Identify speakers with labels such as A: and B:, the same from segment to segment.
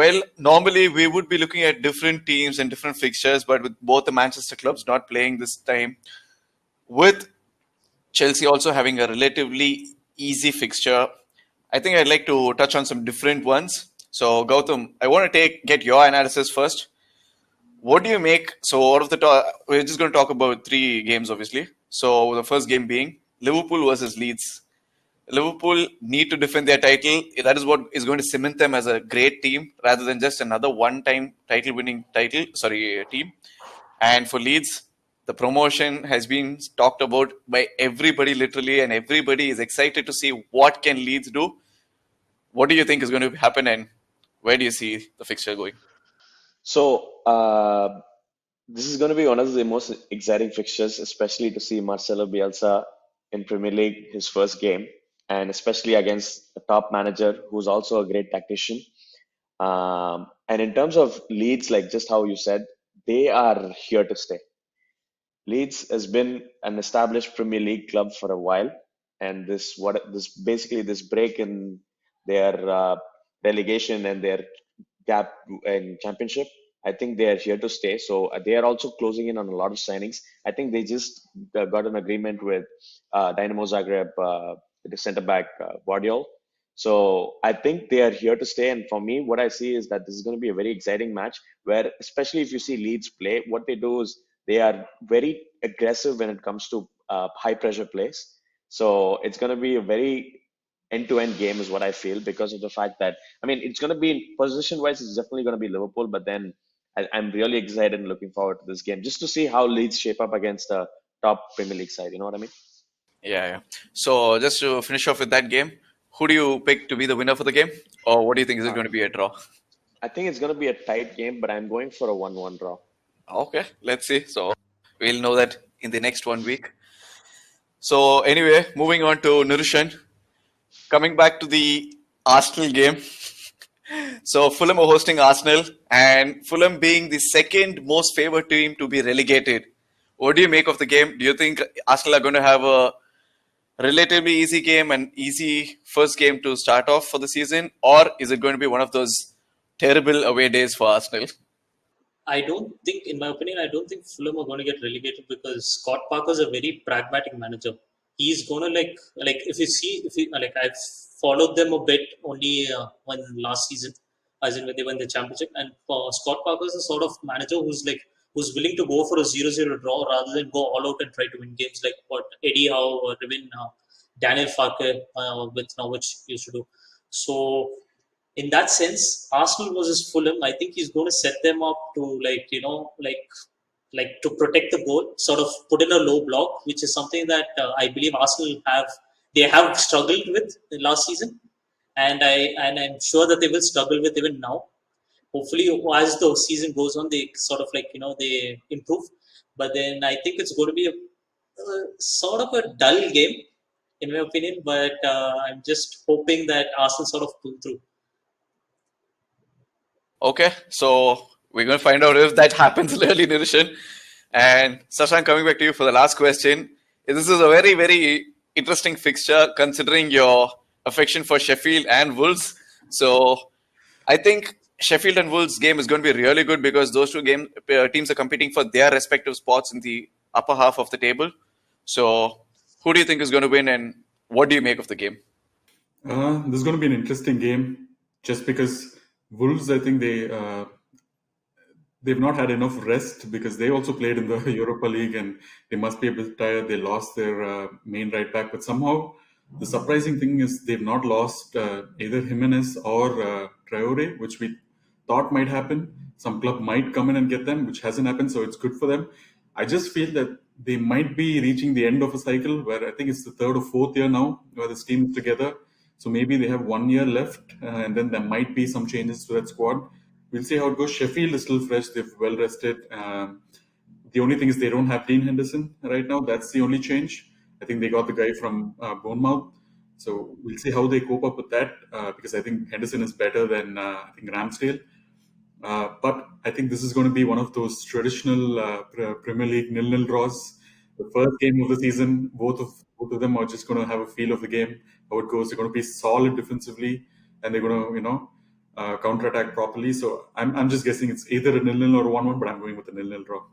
A: Well, normally we would be looking at different teams and different fixtures, but with both the Manchester clubs not playing this time, with Chelsea also having a relatively easy fixture, I think I'd like to touch on some different ones. So, Gautam, I want to get your analysis first. What do you make? So, out of we're just going to talk about three games, obviously. So, the first game being Liverpool versus Leeds. Liverpool need to defend their title. That is what is going to cement them as a great team rather than just another one-time team. And for Leeds, the promotion has been talked about by everybody literally, and everybody is excited to see what can Leeds do. What do you think is going to happen, and where do you see the fixture going?
B: So, this is going to be one of the most exciting fixtures, especially to see Marcelo Bielsa in Premier League, his first game, and especially against a top manager who's also a great tactician. And in terms of Leeds, like just how you said, they are here to stay. Leeds has been an established Premier League club for a while, and this break in their relegation and their gap in championship, I think they are here to stay. So they are also closing in on a lot of signings. I think they just got an agreement with Dynamo Zagreb, the centre back Guardiola. So I think they are here to stay. And for me, what I see is that this is going to be a very exciting match where, especially if you see Leeds play, what they do is they are very aggressive when it comes to high pressure plays. So it's going to be a very end-to-end game is what I feel because of the fact that it's going to be position-wise, it's definitely going to be Liverpool, but then I'm really excited and looking forward to this game just to see how Leeds shape up against the top Premier League side. You know what I mean?
A: Yeah. So just to finish off with that game, who do you pick to be the winner for the game, or what do you think is it
B: Uh,
A: going to be a draw?
B: I think it's going to be a tight game, but I'm going for a 1-1 draw.
A: Okay, let's see. So we'll know that in the next 1 week. So anyway, moving on to Nirushan. Coming back to the Arsenal game. So Fulham are hosting Arsenal, and Fulham being the second most favored team to be relegated. What do you make of the game? Do you think Arsenal are going to have a relatively easy game and easy first game to start off for the season, or is it going to be one of those terrible away days for Arsenal?
C: I don't think, in my opinion, I don't think Fulham are going to get relegated because Scott Parker's a very pragmatic manager. He's going to if I've followed them a bit only one last season, as in when they won the championship. And Scott Parker's a sort of manager who's willing to go for a 0-0 draw rather than go all out and try to win games like what Eddie Howe or even Daniel Farke with Norwich used to do. So in that sense, Arsenal versus Fulham, I think he's going to set them up to to protect the goal, sort of put in a low block, which is something that I believe Arsenal have struggled with in last season, and I'm sure that they will struggle with even now. Hopefully, as the season goes on, they sort of they improve. But then I think it's going to be a sort of a dull game, in my opinion. But I'm just hoping that Arsenal sort of pull through.
A: Okay, so we're going to find out if that happens early, Nirishan. And Sashank, coming back to you for the last question. This is a very, very interesting fixture considering your affection for Sheffield and Wolves. So I think Sheffield and Wolves game is going to be really good because those two teams are competing for their respective spots in the upper half of the table. So who do you think is going to win, and what do you make of the game?
D: This is going to be an interesting game just because Wolves, I think they've not had enough rest because they also played in the Europa League and they must be a bit tired. They lost their main right back, but somehow the surprising thing is they've not lost either Jimenez or Traore, which we thought might happen. Some club might come in and get them, which hasn't happened, so it's good for them. I just feel that they might be reaching the end of a cycle where I think it's the third or fourth year now where this team is together. So maybe they have 1 year left, and then there might be some changes to that squad. We'll see how it goes. Sheffield is still fresh; they've well rested. The only thing is they don't have Dean Henderson right now. That's the only change. I think they got the guy from Bournemouth. So we'll see how they cope up with that because I think Henderson is better than I think Ramsdale. But I think this is going to be one of those traditional Premier League nil-nil draws. The first game of the season, both of them are just going to have a feel of the game, how it goes. They're going to be solid defensively, and they're going to counter-attack properly. So I'm just guessing it's either a 0-0 or 1-1, but I'm going with a 0-0 draw.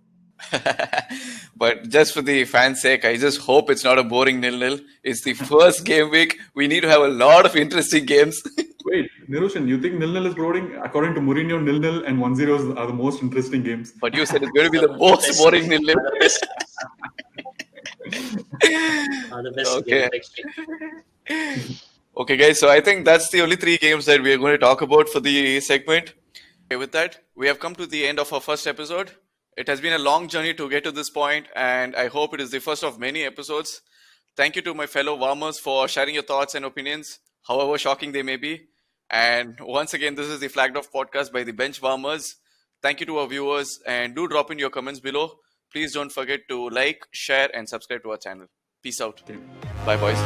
A: But just for the fans' sake, I just hope it's not a boring 0-0. It's the first game week. We need to have a lot of interesting games.
D: Wait, Niroshan, you think 0-0 is boring? According to Mourinho, 0-0 and 1-0 are the most interesting games.
A: But you said it's going to be the most boring 0-0.
C: The best. The best
A: Okay.
C: game.
A: Okay, guys. So I think that's the only 3 games that we are going to talk about for the segment. Okay, with that, we have come to the end of our first episode. It has been a long journey to get to this point, and I hope it is the first of many episodes. Thank you to my fellow warmers for sharing your thoughts and opinions, however shocking they may be. And once again, this is the Flagged Off podcast by the Bench Warmers. Thank you to our viewers, and do drop in your comments below. Please don't forget to like, share, and subscribe to our channel. Peace out.
D: Okay.
A: Bye, boys.